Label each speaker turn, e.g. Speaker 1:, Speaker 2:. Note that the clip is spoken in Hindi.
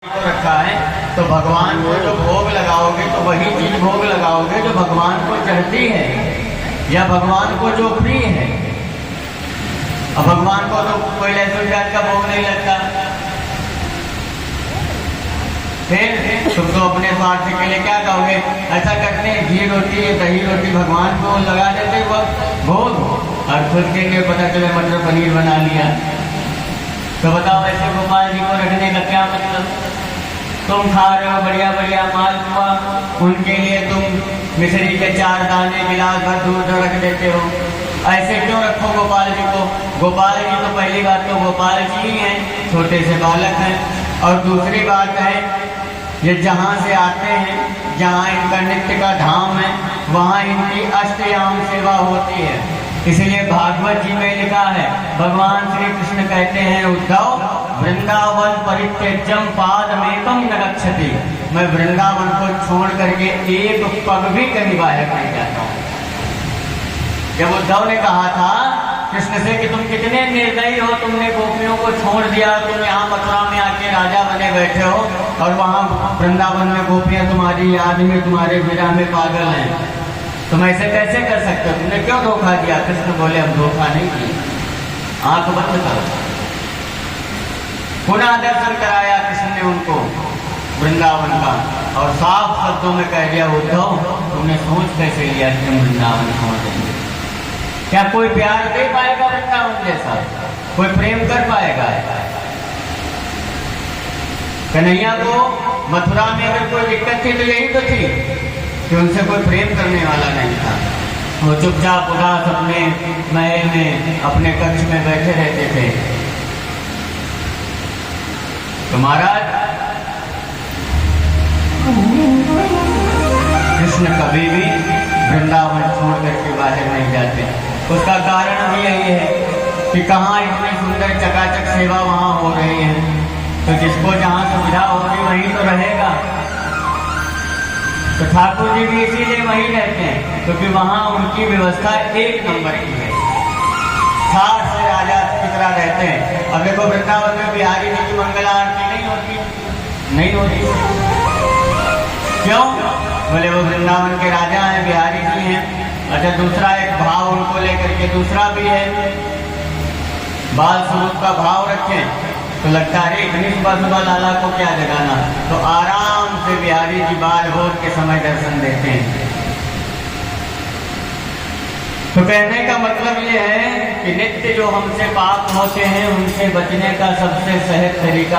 Speaker 1: को रखा है तो भगवान को जो भोग लगाओगे तो वही चीज भोग लगाओगे जो भगवान को चढ़ती है या भगवान को जो प्रिय है। अब भगवान को तो कोई लहसुन प्याज का भोग नहीं लगता, फिर तुम तो अपने स्वार्थ के लिए क्या कहोगे, ऐसा करते हैं घी रोटी दही रोटी भगवान को लगा देते भोग और खुद के लिए पता चले मटर पनीर बना लिया। तो बताओ ऐसे गोपाल जी को रखने का क्या मतलब। तुम खा रहे हो बढ़िया बढ़िया मालपुआ, उनके लिए तुम मिश्री के 4 दाने गिलास भर दूध रख देते हो। ऐसे क्यों रखो गोपाल जी को। गोपाल जी तो पहली बात तो गोपाल जी ही हैं, छोटे से बालक हैं, और दूसरी बात है ये जहाँ से आते हैं, जहाँ इनका नित्य का धाम है, वहाँ इनकी अष्टयाम सेवा होती है। इसलिए भागवत जी में लिखा है, भगवान श्री कृष्ण कहते हैं उद्धव वृंदावन परित्यज्यम पादमेकम न रक्षति। मैं वृंदावन को छोड़ करके एक पग भी कहीं बाहर नहीं जाता हूँ। जब उद्धव ने कहा था कृष्ण से कि तुम कितने निर्दयी हो, तुमने गोपियों को छोड़ दिया, तुम यहाँ मथुरा में आके राजा बने बैठे हो और वहाँ वृंदावन में गोपियाँ तुम्हारी याद में तुम्हारे विरह में पागल हैं, तुम ऐसे कैसे कर सकते हो, तुमने क्यों धोखा दिया। कृष्ण बोले हम धोखा नहीं किया, आंख बंद करो। पुनः दर्शन कराया कृष्ण ने उनको वृंदावन का, और साफ शब्दों में कह दिया उद्धव तुमने सोच कैसे लिया कि तुम वृंदावन छोड़ देंगे। क्या कोई प्यार दे पाएगा वृंदावन जैसा, कोई प्रेम कर पाएगा। कन्हैया को मथुरा में अगर कोई दिक्कत थी तो यही तो थी कि उनसे कोई प्रेम करने वाला नहीं था। वो चुपचाप उदास अपने महल में अपने कक्ष में बैठे रहते थे। तो महाराज कृष्ण कभी भी वृंदावन छोड़ करके बाहर नहीं जाते। उसका कारण भी यही है कि कहाँ इतनी सुंदर चकाचक सेवा वहाँ हो रही है, तो जिसको जहाँ सुविधा होगी वहीं तो रहेगा। तो ठाकुर जी भी इसीलिए वहीं रहते हैं क्योंकि वहाँ उनकी व्यवस्था 1 नंबर की है। ठाठ से राजा की तरह रहते हैं। अब देखो वृंदावन में बिहारी जी की मंगला आरती नहीं होती। क्यों? बोले वो वृंदावन के राजा हैं, बिहारी जी हैं। अच्छा, दूसरा एक भाव उनको लेकर के दूसरा भी है, बाल स्वरूप का भाव रखें तो लगता है इतनी सुबह लाला को क्या जगाना, तो आराम से बिहारी जी बाल भोर के समय दर्शन देते हैं। तो कहने का मतलब ये है कि नित्य जो हमसे पाप होते हैं उनसे बचने का सबसे सहज तरीका